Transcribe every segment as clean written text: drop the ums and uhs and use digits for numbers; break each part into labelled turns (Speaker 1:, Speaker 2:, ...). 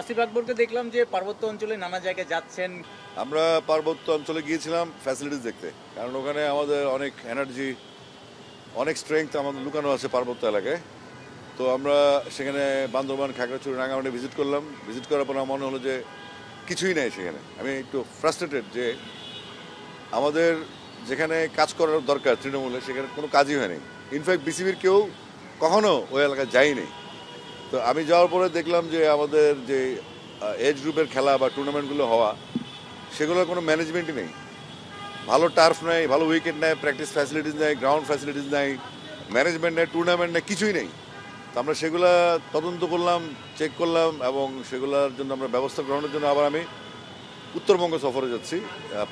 Speaker 1: আসিফ আকবরকে দেখলাম যে পার্বত্য অঞ্চলে নানা জায়গায় যাচ্ছেন।
Speaker 2: আমরা পার্বত্য অঞ্চলে গিয়েছিলাম ফ্যাসিলিটিস দেখতে, কারণ ওখানে আমাদের অনেক এনার্জি, অনেক স্ট্রেংথ আমাদের লুকানো আছে পার্বত্য এলাকায়। তো আমরা সেখানে বান্দরবান, খাগড়াছড়ি, রাঙামাটি ভিজিট করলাম। ভিজিট করার পর আমার মনে হলো যে কিছুই নেই সেখানে। আমি একটু ফ্রাস্ট্রেটেড যে আমাদের যেখানে কাজ করার দরকার তৃণমূলে, সেখানে কোনো কাজই হয়নি। ইনফ্যাক্ট বিসিবির কেউ কখনো ওই এলাকায় যায়নি। তো আমি যাওয়ার পরে দেখলাম যে আমাদের যে এজ গ্রুপের খেলা বা টুর্নামেন্টগুলো হওয়া, সেগুলোর কোনো ম্যানেজমেন্টই নেই। ভালো টার্ফ নেই, ভালো উইকেট নেই, প্র্যাকটিস ফ্যাসিলিটিস নেই, গ্রাউন্ড ফ্যাসিলিটিস নেই, ম্যানেজমেন্ট নেই, টুর্নামেন্ট নেই, কিছুই নেই। তো আমরা সেগুলা তদন্ত করলাম, চেক করলাম, এবং সেগুলোর জন্য আমরা ব্যবস্থা গ্রহণের জন্য আবার আমি উত্তরবঙ্গ সফরে যাচ্ছি।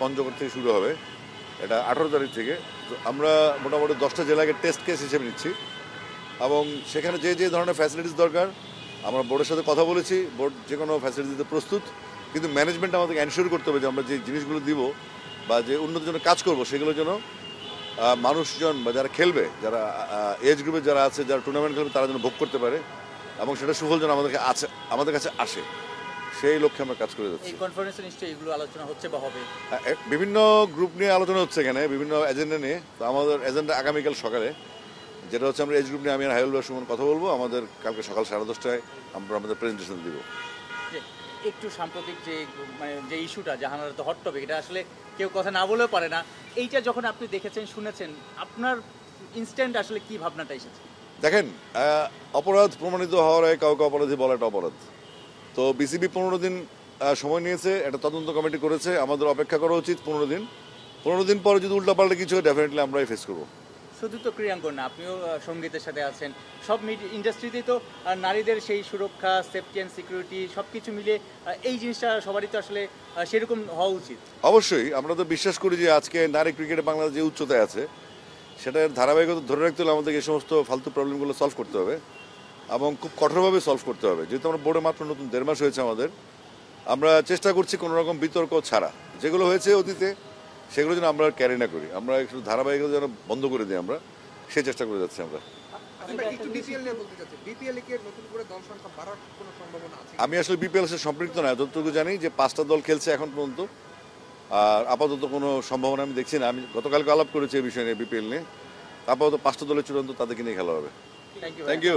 Speaker 2: পঞ্চগড় থেকে শুরু হবে, এটা 18 তারিখ থেকে। তো আমরা মোটামুটি 10টা জেলাকে টেস্ট কেস হিসেবে নিচ্ছি, এবং সেখানে যে যে ধরনের ফ্যাসিলিটিস দরকার আমরা বোর্ডের সাথে কথা বলেছি। বোর্ড যে কোনো ফ্যাসিলিটি দিতে প্রস্তুত, কিন্তু ম্যানেজমেন্ট আমাদেরকে এনশিওর করতে হবে যে আমরা যে জিনিসগুলো দিব বা যে উন্নতির জন্য কাজ করব, সেগুলোর জন্য মানুষজন বা যারা খেলবে, যারা এজ গ্রুপে যারা আছে, যারা টুর্নামেন্ট খেলবে, তারা যেন ভোগ করতে পারে, এবং সেটা সুফল যেন আমাদের কাছে আসে, সেই লক্ষ্যে আমরা কাজ করে যাচ্ছি।
Speaker 1: এই কনফারেন্সে নিশ্চয়ই এগুলো আলোচনা হচ্ছে বা হবে।
Speaker 2: বিভিন্ন গ্রুপ নিয়ে আলোচনা হচ্ছে এখানে, বিভিন্ন এজেন্ডা নিয়ে। তো আমাদের এজেন্ডা আগামীকাল সকালে, যেটা হচ্ছে আমরা এজ গ্রুপ নিয়ে আমি আর হাইউল সুমন কথা বলবো। আমাদের কালকে সকাল 10:30টায় আমরা আমাদের প্রেজেন্টেশন দিব।
Speaker 1: যে একটু সাম্প্রতিক যে মানে যে ইস্যুটা জাহানারা তো হট টপিক, এটা আসলে কেউ কথা না বলেও পারে না। এইটা যখন আপনি দেখেছেন, শুনেছেন, আপনার ইনস্ট্যান্ট আসলে কি ভাবনাটা এসেছে?
Speaker 2: দেখেন, অপরাধ প্রমাণিত হওয়ার আগে কাউকে অপরাধী বলা একটা অপরাধ। তো বিসিবি 15 দিন সময় নিয়েছে, একটা তদন্ত কমিটি করেছে। আমাদের অপেক্ষা করা উচিত 15 দিন পরে যদি উল্টাপাল্টা কিছু হয়, ডেফিনেটলি আমরাই ফেস করবো।
Speaker 1: শুধু তো ক্রীড়াঙ্গন না, আপনিও সঙ্গীতের সাথে আছেন। সব ইন্ডাস্ট্রিতেই তো নারীদের সেই সুরক্ষা, সেফটি অ্যান্ড সিকিউরিটি সব কিছু মিলে এই জিনিসটা সবারই তো আসলে সেরকম হওয়া উচিত।
Speaker 2: অবশ্যই আমরা তো বিশ্বাস করি যে আজকে নারী ক্রিকেটে বাংলাদেশ যে উচ্চতায় আছে, সেটার ধারাবাহিকতা ধরে রাখতে হলে আমাদেরকে এই সমস্ত ফালতু প্রবলেমগুলো সলভ করতে হবে, এবং খুব কঠোরভাবে সলভ করতে হবে। যেহেতু আমরা বোর্ডে মাত্র নতুন 1.5 মাস হয়েছে আমাদের, আমরা চেষ্টা করছি কোনো রকম বিতর্ক ছাড়া, যেগুলো হয়েছে অতীতে সেগুলো যেন আমরা ক্যারি না করি, আমরা একটু ধারাবাহিকতা যেন বন্ধ করে দিই, আমরা সেই চেষ্টা করে যাচ্ছি আমরা।
Speaker 3: একটু বিপিএল নিয়ে বলতে চাচ্ছি, বিপিএল কি নতুন করে দল সংখ্যা বাড়ার কোনো সম্ভাবনা আছে?
Speaker 2: আমি আসলে বিপিএল সাথে সম্পৃক্ত না, যতটুকু জানি যে 5টা দল খেলছে এখন পর্যন্ত। আর আপাতত কোনো সম্ভাবনা আমি দেখছি না। আমি গতকালকে আলাপ করেছি এই বিষয় নিয়ে, বিপিএল নিয়ে। আপাতত 5টা দলের চূড়ান্ত তাদেরকে নিয়ে খেলা হবে।
Speaker 1: Thank you.
Speaker 2: Thank you.